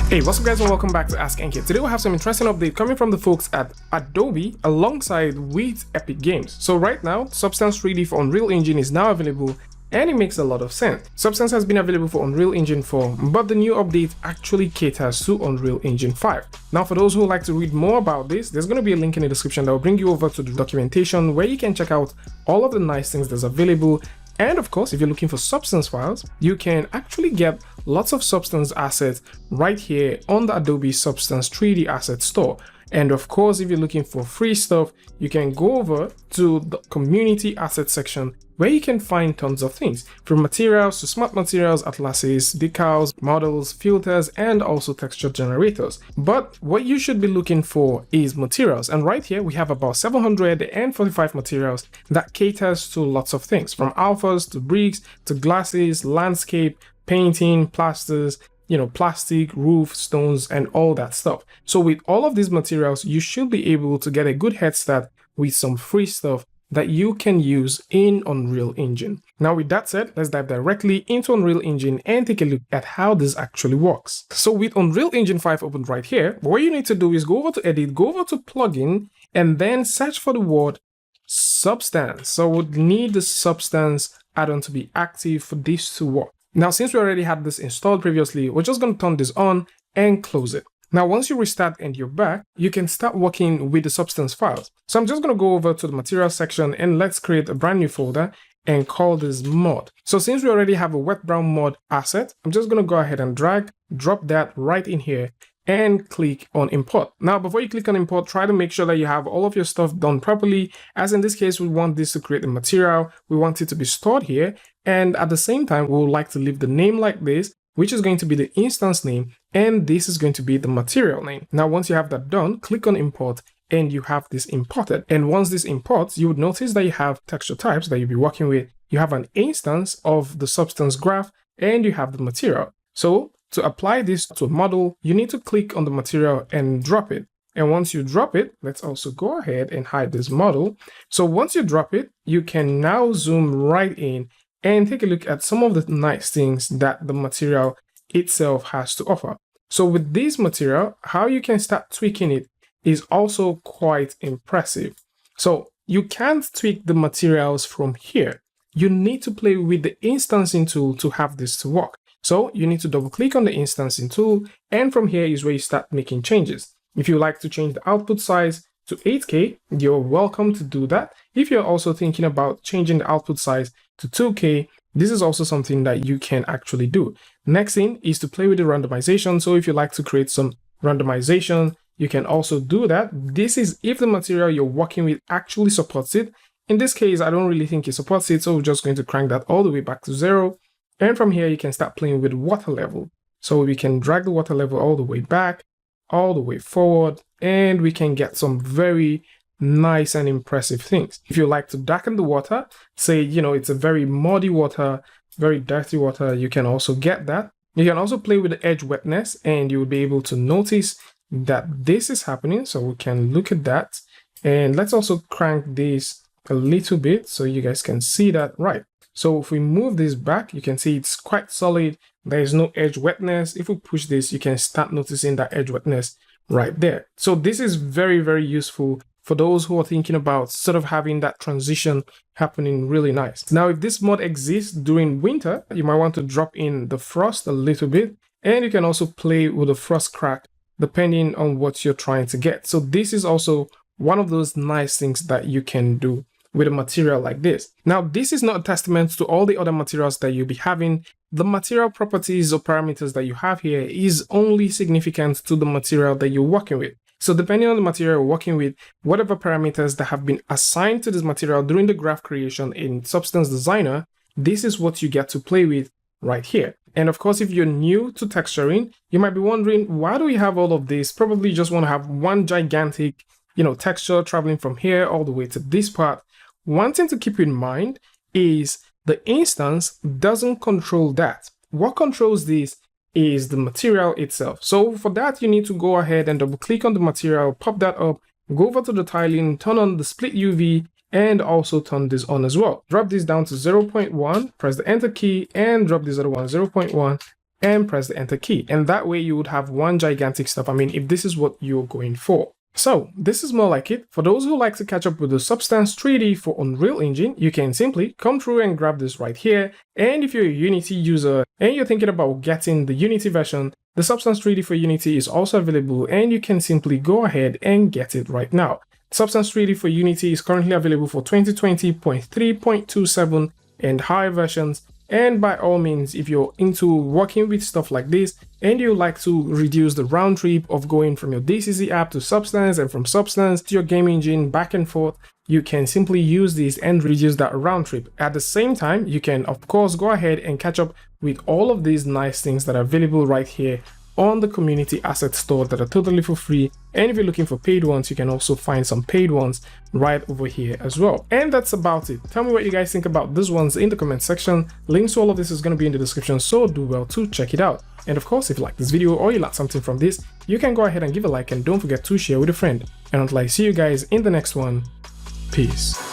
Hey, what's up guys and welcome back to askNK. Today we have some interesting update coming from the folks at Adobe alongside with Epic Games. So right now, Substance 3D for Unreal Engine is now available and it makes a lot of sense. Substance has been available for Unreal Engine 4, but the new update actually caters to Unreal Engine 5. Now for those who would like to read more about this, there's going to be a link in the description that will bring you over to the documentation where you can check out all of the nice things that's available. And of course, if you're looking for Substance files, you can actually get lots of Substance assets right here on the Adobe Substance 3D Asset Store. And of course, if you're looking for free stuff, you can go over to the community asset section where you can find tons of things from materials to smart materials, atlases, decals, models, filters, and also texture generators. But what you should be looking for is materials. And right here, we have about 745 materials that caters to lots of things from alphas to bricks to glasses, landscape, painting, plasters, plastic, roof, stones, and all that stuff. So with all of these materials, you should be able to get a good head start with some free stuff that you can use in Unreal Engine. Now with that said, let's dive directly into Unreal Engine and take a look at how this actually works. So with Unreal Engine 5 open right here, what you need to do is go over to Edit, go over to Plugin, and then search for the word Substance. So we'd need the Substance add-on to be active for this to work. Now, since we already had this installed previously, we're just going to turn this on and close it. Now, once you restart and you're back, you can start working with the Substance files. So I'm just going to go over to the materials section and let's create a brand new folder and call this mod. So since we already have a wet brown mod asset, I'm just going to go ahead and drop that right in here and click on import. Now, before you click on import, try to make sure that you have all of your stuff done properly. As in this case, we want this to create a material. We want it to be stored here. And at the same time, we would like to leave the name like this, which is going to be the instance name. And this is going to be the material name. Now, once you have that done, click on import and you have this imported. And once this imports, you would notice that you have texture types that you'll be working with. You have an instance of the substance graph and you have the material. So to apply this to a model, you need to click on the material and drop it. And once you drop it, let's also go ahead and hide this model. So once you drop it, you can now zoom right in and take a look at some of the nice things that the material itself has to offer. So with this material, how you can start tweaking it is also quite impressive. So you can't tweak the materials from here. You need to play with the instancing tool to have this to work. So you need to double click on the instancing tool, and from here is where you start making changes. If you like to change the output size to 8K, you're welcome to do that. If you're also thinking about changing the output size to 2K, this is also something that you can actually do. Next thing is to play with the randomization. So if you like to create some randomization, you can also do that. This is if the material you're working with actually supports it. In this case, I don't really think it supports it, so we're just going to crank that all the way back to 0. And from here, you can start playing with water level. So we can drag the water level all the way back, all the way forward, and we can get some very nice and impressive things. If you like to darken the water, say, it's a very muddy water, very dirty water, you can also get that. You can also play with the edge wetness and you'll be able to notice that this is happening. So we can look at that. And let's also crank this a little bit so you guys can see that right. So if we move this back, you can see it's quite solid. There is no edge wetness. If we push this, you can start noticing that edge wetness right there. So this is very, very useful for those who are thinking about sort of having that transition happening really nice. Now, if this mod exists during winter, you might want to drop in the frost a little bit, and you can also play with the frost crack depending on what you're trying to get. So this is also one of those nice things that you can do with a material like this. Now, this is not a testament to all the other materials that you'll be having. The material properties or parameters that you have here is only significant to the material that you're working with. So depending on the material you're working with, whatever parameters that have been assigned to this material during the graph creation in Substance Designer, this is what you get to play with right here. And of course, if you're new to texturing, you might be wondering, why do we have all of this? Probably just want to have one gigantic, texture traveling from here all the way to this part. One thing to keep in mind is the instance doesn't control that. What controls this is the material itself. So for that, you need to go ahead and double click on the material, pop that up, go over to the tiling, turn on the split UV, and also turn this on as well. Drop this down to 0.1, press the enter key and drop this other one 0.1, and press the enter key. And that way you would have one gigantic stuff. I mean, if this is what you're going for. So this is more like it. For those who like to catch up with the Substance 3D for Unreal Engine, you can simply come through and grab this right here. And if you're a Unity user and you're thinking about getting the Unity version, the Substance 3D for Unity is also available, and you can simply go ahead and get it right now. Substance 3D for Unity is currently available for 2020.3.27 and higher versions. And by all means, if you're into working with stuff like this and you like to reduce the round trip of going from your DCC app to Substance and from Substance to your game engine back and forth, you can simply use this and reduce that round trip. At the same time, you can of course go ahead and catch up with all of these nice things that are available right here on the community asset store that are totally for free. And if you're looking for paid ones, you can also find some paid ones right over here as well. And that's about it. Tell me what you guys think about these ones in the comment section. Links to all of this is going to be in the description, so do well to check it out. And of course, if you like this video or you like something from this, you can go ahead and give a like, and don't forget to share with a friend. And until I see you guys in the next one, peace.